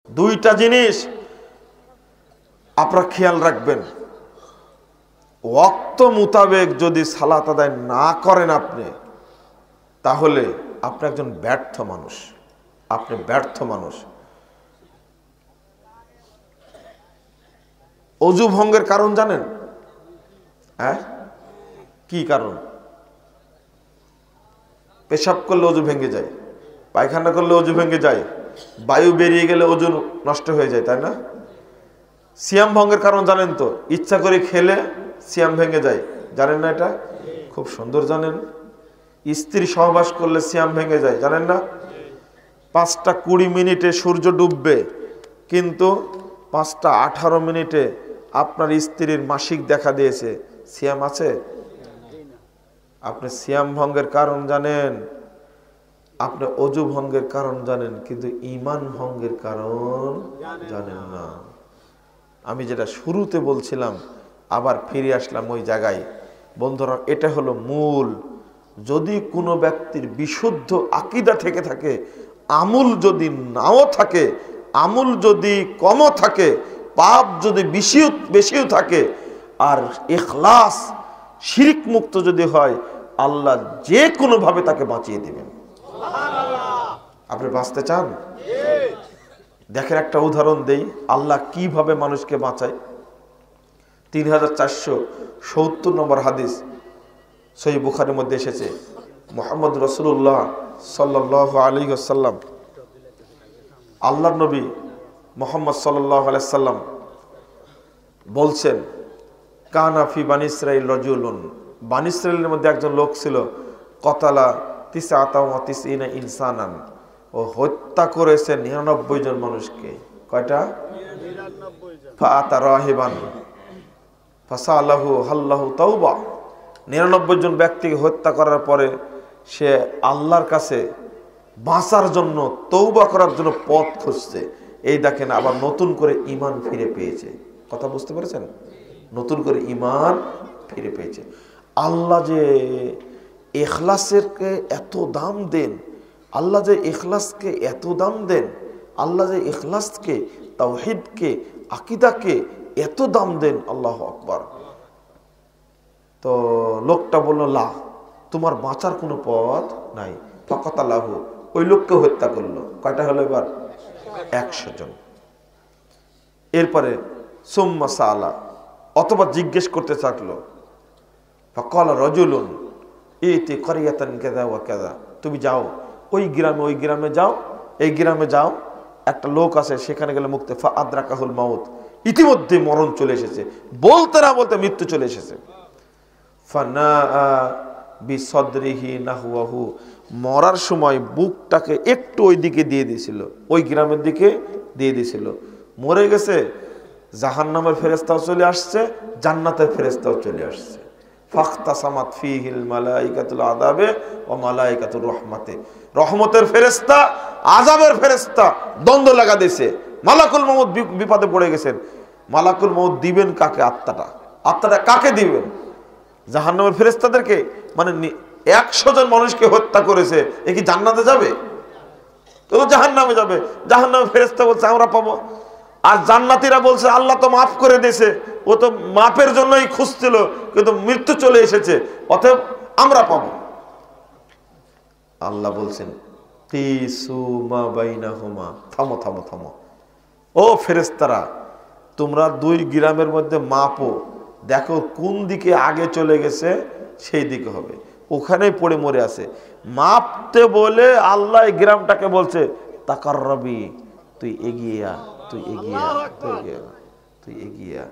দুইটা জিনিস আপনারা খেয়াল রাখবেন। ওয়াক্ত মোতাবেক যদি সালাত আদায় না করেন আপনি, তাহলে আপনি একজন ব্যর্থ মানুষ। আপনি ব্যর্থ মানুষ। অজু ভঙ্গের কারণ জানেন? হ্যাঁ, কি কারণ? পেশাব করলে অজু ভেঙে যায়, পায়খানা করলে অজু ভেঙে যায়, বায়ু বেরিয়ে গেলে অজু নষ্ট হয়ে যায়, তাই না? সিয়াম ভঙ্গের কারণ জানেন তো? ইচ্ছা করে খেলে সিয়াম ভেঙে যায়, জানেন না? এটা খুব সুন্দর জানেন। স্ত্রী সহবাস করলে সিয়াম ভেঙে যায়, জানেন না? 5:20 সূর্য ডুববে, কিন্তু 5:18 আপনার স্ত্রীর মাসিক দেখা দিয়েছে, সিয়াম আছে? আপনি সিয়াম ভঙ্গের কারণ জানেন, আপনি অজু ভঙ্গের কারণ জানেন, কিন্তু ঈমান ভঙ্গের কারণ জানেন না। আমি যেটা শুরুতে বলছিলাম, আবার ফিরে আসলাম ওই জায়গায়। বন্ধুরা, এটা হলো মূল। যদি কোনো ব্যক্তির বিশুদ্ধ আকীদা থেকে থাকে, আমল যদি নাও থাকে, আমল যদি কমও থাকে, পাপ যদি বেশিও থাকে, আর ইখলাস শিরক মুক্ত যদি হয়, আল্লাহ যে কোনো ভাবে তাকে বাঁচিয়ে দিবেন। আপনি বাঁচতে চান? দেখেন একটা উদাহরণ দেই, আল্লাহ কিভাবে মানুষকে বাঁচায়। 3470 নম্বর হাদিস সহিহ বুখারীর মধ্যে এসেছে। মুহাম্মদ রাসূলুল্লাহ সাল্লাল্লাহু আলাইহি ওয়াসাল্লাম, আল্লাহর নবী মুহাম্মদ সাল্লাল্লাহু আলাইহি ওয়াসাল্লাম বলছেন, কানা ফি বানি ইসরাঈল রাজুলুন, বানি ইসরাঈলের মধ্যে একজন লোক ছিল, কতালা 99 ইনসানান, ও হত্যা করেছে 99 জন মানুষকে। কয়টা? 99 জন। ফাআতা রাহিবান ফাসালাহু হাল্লাহু তাওবা, 99 জন ব্যক্তিকে হত্যা করার পরে সে আল্লাহর কাছে বাঁচার জন্য, তওবা করার জন্য পথ খুঁজছে। এই দেখেন, আবার নতুন করে ঈমান ফিরে পেয়েছে। কথা বুঝতে পেরেছেন? নতুন করে ঈমান ফিরে পেয়েছে। আল্লাহ যে ইখলাসকে এত দাম দেন, আল্লাহ যে ইখলাসকে এত দাম দেন, আল্লাহ যে ইখলাসকে, তাওহীদকে, আকীদাকে এত দাম দেন, আল্লাহু আকবার। তো লোকটা বলল, লা, তোমার বাঁচার কোনো পথ নাই। ফাকাতালাহু, ওই লোককে হত্যা করলো। কয়টা হলো এবার? 100 জন। এরপরে সুম্মা সালা, অথবা জিজ্ঞেস করতে থাকলো, ফাকালা রাজুলুন ইতি ক্বরিয়াতান কাযা ওয়া কাযা, তুমি যাও ওই গ্রামে যাও, এই গ্রামে যাও, একটা লোক আছে, সেখানে গেলে মুক্তি। ফা আদরাকাহুল মাউত, ইতিমধ্যে মরণ চলে এসেছে, বলতে না বলতে মৃত্যু চলে এসেছে। ফানা বিসদরিহি নাহওয়াহু, মরার সময় বুকটাকে একটু ওই দিকে দিয়ে দিয়েছিল, ওই গ্রামের দিকে দিয়ে দিয়েছিল। মরে গেছে, জাহান্নামের ফেরেশতাও চলে আসছে, জান্নাতের ফেরেশতাও চলে আসছে। ফাখতাসামাত ফীহিল মালাইকাতুল আযাবে ওয়া মালাইকাতুর রহমাতে, রহমতের ফেরেশতা, আযাবের ফেরেশতা দ্বন্দ্ব লাগা দিয়েছে। মালাকুল মউত বিপদে পড়ে গেছেন। মালাকুল মউত দিবেন কাকে? আত্মাটা কাকে দিবেন? জাহান্নামের ফেরেশতাদেরকে। মানে 100 জন মানুষকে হত্যা করেছে, এ কি জান্নাতে যাবে? তো জাহান্নামে যাবে। জাহান্নামের ফেরেশতা বলছে আমরা পাবো, আর জান্নাতীরা বলছে আল্লাহ তো মাফ করে দিয়েছে, ও তো মাফের জন্যই খুঁজছিল, কিন্তু মৃত্যু চলে এসেছে, অতএব আমরা পাবো। আল্লাহ বলছেন, তিসু মা বাইনাহুমা, থামো থামো থামো। ও ফেরেশতারা, তোমরা দুই গ্রামের মধ্যে মাপো, দেখো কোন দিকে আগে চলে গেছে, সেই দিকে হবে। ওখানেই পড়ে মরে আছে। মাপতে বলে আল্লাহ এই গ্রামটাকে বলছে, তাকাররাবি, তুই এগিয়ে আ, তুই এগিয়ে আ, তুই এগিয়ে আ, তুই এগিয়ে আ।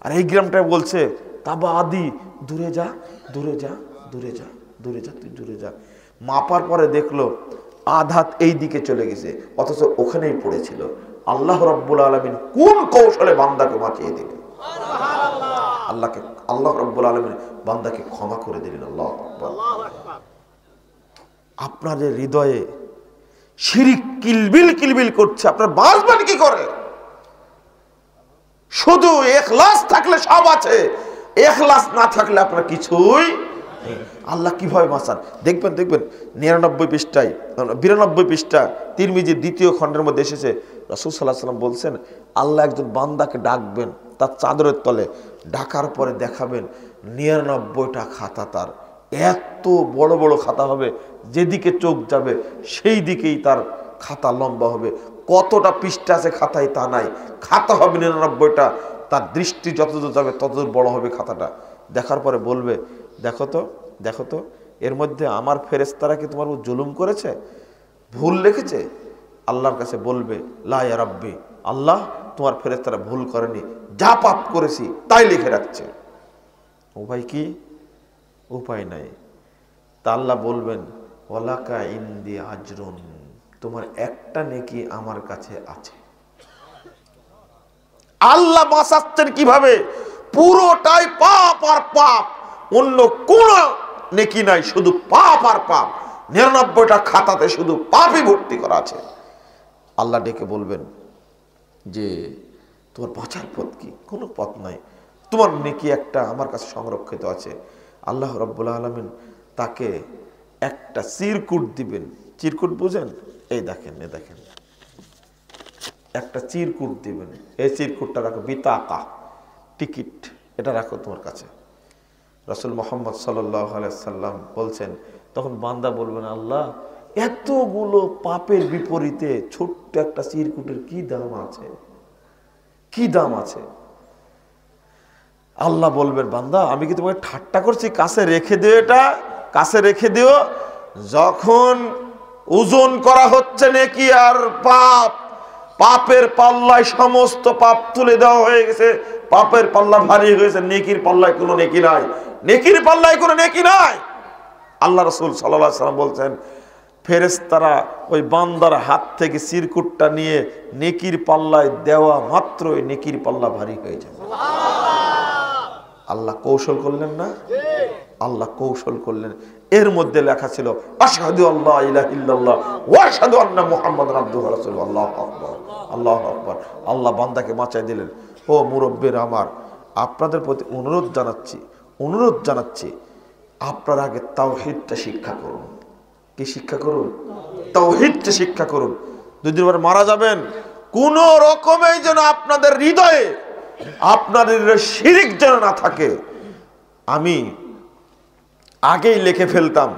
আর এই গ্রামটা বলছে, তাবা আদি, দূরে যা, দূরে যা, দূরে যা, দূরে যা, তুই দূরে যা। মাপার পরে দেখলো আধাত এই দিকে চলে গেছে, অথচ ওখানেই পড়েছিল। আল্লাহ রাব্বুল আলামিন কোন কৌশলে বান্দাকে বাঁচিয়ে দিলেন। আল্লাহ রাব্বুল আলামিন বান্দাকে ক্ষমা করে দিলেন। আল্লাহু আকবার। আপনাদের হৃদয়ে শিরক কিলবিল কিলবিল করছে, আপনার বাঁচবেন কি করে? শুধু ইখলাস থাকলে সব আছে, ইখলাস না থাকলে আপনার কিছুই নেই। আল্লাহ কিভাবে বাঁচান দেখবেন 99 পৃষ্ঠায়, 92 পৃষ্ঠা তিরমিজির 2য় খণ্ডের মধ্যে এসেছে, রাসূল সাল্লাল্লাহু আলাইহি ওয়াসাল্লাম বলছেন, আল্লাহ একজন বান্দাকে ডাকবেন তার চাদরের তলে, ডাকার পরে দেখাবেন 99টা খাতা তার, এত বড় বড় খাতা হবে, যেদিকে চোখ যাবে সেই দিকেই তার খাতা লম্বা হবে। কতটা পৃষ্ঠা আছে খাতায় তা নাই, খাতা হবে 99টা, তার দৃষ্টি যতদূর যাবে ততদূর বড় হবে খাতাটা। দেখার পরে বলবে, দেখো তো দেখো তো, এর মধ্যে আমার ফেরেশতারা কি তোমার উপর জুলুম করেছে, ভুল লিখেছে? আল্লাহর কাছে বলবে, লা ইয়া রাব্বি, আল্লাহ তোমার ফেরেশতারা ভুল করেনি, যা পাপ করেছি তাই লিখে রাখছে। উপায় কি? উপায় নাই। তা আল্লাহ বলবেন, ওয়ালাকা ইনদি আজরুন, তোমার একটা নেকি আমার কাছে আছে। আল্লাহ বাঁচাচ্ছেন কিভাবে? পুরোটাই পাপ আর পাপ, অন্য কোন নেকি নাই, শুধু পাপ আর পাপ। 99টা খাতাতে শুধু পাপই ভর্তি করা আছে। আল্লাহ ডেকে বলবেন যে তোমার বাঁচার পথ কি? কোনো পথ নাই, তোমার নেকি একটা আমার কাছে সংরক্ষিত আছে। আল্লাহ রাব্বুল আলামিন তাকে একটা চিরকুট দিবেন। চিরকুট বুঝেন? এই দেখেন, এই দেখেন, একটা চিরকুট দিবেন। এই চিরকুটটা রাখো, বিতাকা, টিকিট, এটা রাখো তোমার কাছে। রাসূল মুহাম্মদ সাল্লাল্লাহু আলাইহি সাল্লাম বলছেন, তখন বান্দা বলবেন, আল্লাহ এতগুলো পাপের বিপরীতে ছোট্ট একটা চিরকুটের কি দাম আছে, কি দাম আছে? আল্লাহ বলবেন, বান্দা আমি কি তোমাকে ঠাট্টা করছি? কাছে রেখে দিও, এটা কাছে রেখে দিও। যখন ওজন করা হচ্ছে নেকি আর পাপ, পাপের পাল্লায় সমস্ত পাপ তুলে দেওয়া হয়ে গেছে, পাপের পাল্লা ভারী হয়ে গেছে, নেকির পাল্লায় কোনো নেকি নাই, নেকির পাল্লায় কোনো নেকি নাই। আল্লাহ রাসূল সাল্লাল্লাহু আলাইহি ওয়াসাল্লাম বলছেন, ফেরেশতারা ওই বান্দার হাত থেকে চিরকুটটা নিয়ে নেকির পাল্লায় দেওয়া মাত্রই নেকির পাল্লা ভারী হয়ে যায়। আল্লাহ কৌশল করলেন না? আল্লাহ কৌশল করলেন। এর মধ্যে লেখা ছিল, আশহাদু আল্লা ইলাহা ইল্লাল্লাহ ওয়া আশহাদু আন্না মুহাম্মাদান আবদুহু ওয়া রাসূলুহু। আল্লাহু আকবার, আল্লাহু আকবার। আল্লাহ বান্দাকে বাঁচায় দিলেন। ও মুরব্বির আমার, আপনাদের প্রতি অনুরোধ জানাচ্ছি, আপনারা আগে তাওহীদটা শিক্ষা করুন। কি শিক্ষা করুন? তাওহীদটা শিক্ষা করুন। 2 দিন পরে মারা যাবেন, কোন রকমেই যেন আপনাদের হৃদয়ে আপনাদের শিরক যেন না থাকে। আমি আগেই লিখে ফেলতাম,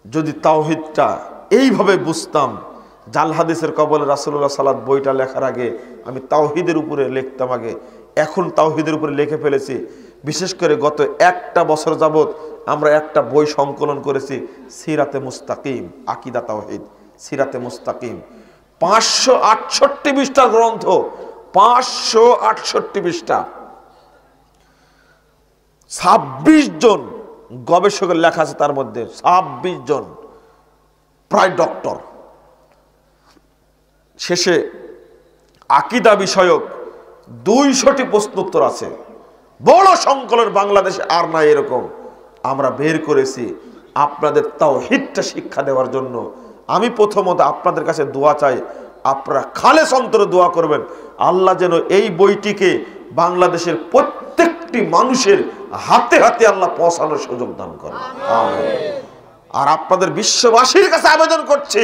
যদি তাওহীদটা এইভাবে বুঝতাম। জাল হাদিসের কবলে রাসূলুল্লাহ সালাত বইটা লেখার আগে আমি তাওহীদের উপরে লিখতাম আগে, এখন তাওহীদের উপরে লিখে ফেলেছি। বিশেষ করে গত 1টা বছর যাবত আমরা একটা বই সংকলন করেছি, সিরাতে মুস্তাকিম, আকীদা তাওহীদ, সিরাতে মুস্তাকিম। 568 পৃষ্ঠার গ্রন্থ, 568 পৃষ্ঠা। 26 জন গবেষকের লেখা আছে তার মধ্যে, 26 জন প্রায় ডক্টর। শেষে আকীদা বিষয়ক 200টি প্রশ্ন উত্তর আছে। বড় সংকলন বাংলাদেশে আর নাই এরকম। আমরা বের করেছি আপনাদের তাওহীদটা শিক্ষা দেওয়ার জন্য। আমি প্রথমত আপনাদের কাছে দোয়া চাই, আপনারা খালেস অন্তরে দোয়া করবেন, আল্লাহ যেন এই বইটিকে বাংলাদেশের প্রত্যেকটি মানুষের হাতে হাতে আল্লাহ পৌঁছানোর সুযোগ দান করেন। আমিন। আর আপনাদের বিশ্ববাসীর কাছে আবেদন করছি,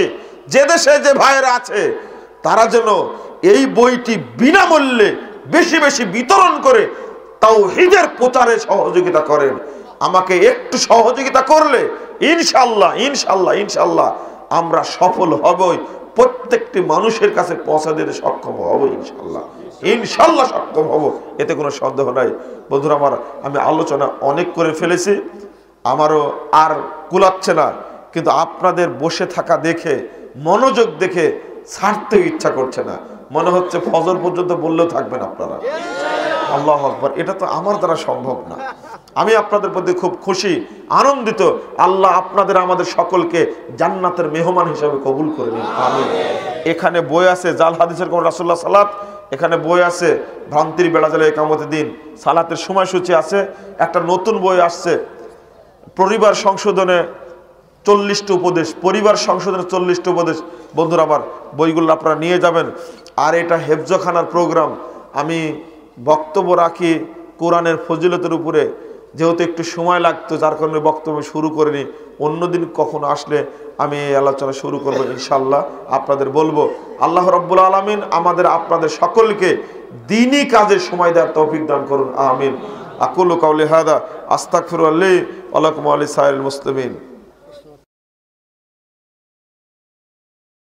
যে দেশে যে ভাইয়েরা আছে তারা যেন এই বইটি বিনামূল্যে বেশি বেশি বিতরণ করে তাওহীদের প্রচারে সহযোগিতা করেন। আমাকে একটু সহযোগিতা করলে ইনশাআল্লাহ ইনশাআল্লাহ ইনশাআল্লাহ আমরা সফল হবই, প্রত্যেকটি মানুষের কাছে পৌঁছে দিতে সক্ষম হব ইনশাআল্লাহ, ইনশাআল্লাহ সক্ষম হব, এতে কোনো সন্দেহ নাই। বন্ধুরা আমার, আমি আলোচনা অনেক করে ফেলেছি, আমারও আর কুলাচ্ছে না, কিন্তু আপনাদের বসে থাকা দেখে, মনোযোগ দেখে ছাড়তে ইচ্ছা করছে না। মনে হচ্ছে ফজর পর্যন্ত বললেও থাকবেন আপনারা। আল্লাহু আকবার। এটা তো আমার দ্বারা সম্ভব না। আমি আপনাদের প্রতি খুব খুশি, আনন্দিত। আল্লাহ আপনাদের আমাদের সকলকে জান্নাতের মেহমান হিসেবে কবুল করে নিন। আমিন। এখানে বই আছে জাল হাদিসের কোন রাসূলুল্লাহ সালাত, এখানে বই আছে ভ্রান্তির বেড়া জালে ইকামতের দিন, সালাতের সময়সূচি আছে। একটা নতুন বই আসছে, পরিবার সংশোধনে 40টি উপদেশ, পরিবার সংশোধনের 40টি উপদেশ। বন্ধুরা আমার, বইগুলো আপনারা নিয়ে যাবেন। আর এটা হেফজখানার প্রোগ্রাম, আমি বক্তব্য রাখি কোরআনের ফজিলতের উপরে, যেহেতু একটু সময় লাগতো যার কারণে বক্তব্য শুরু করিনি। অন্যদিন কখনো আসলে আমি এই আলোচনা শুরু করব ইনশাআল্লাহ, আপনাদের বলবো। আল্লাহ রাব্বুল আলামিন আমাদের আপনাদের সকলকে দ্বীনি কাজে সময় দেওয়ার তৌফিক দান করুন, আমিন। আকুলু কাউলি হাদা আস্তাগফিরুল্লাহ ওয়া লাকুম ওয়া লিসাইরিল মুসলিমিন।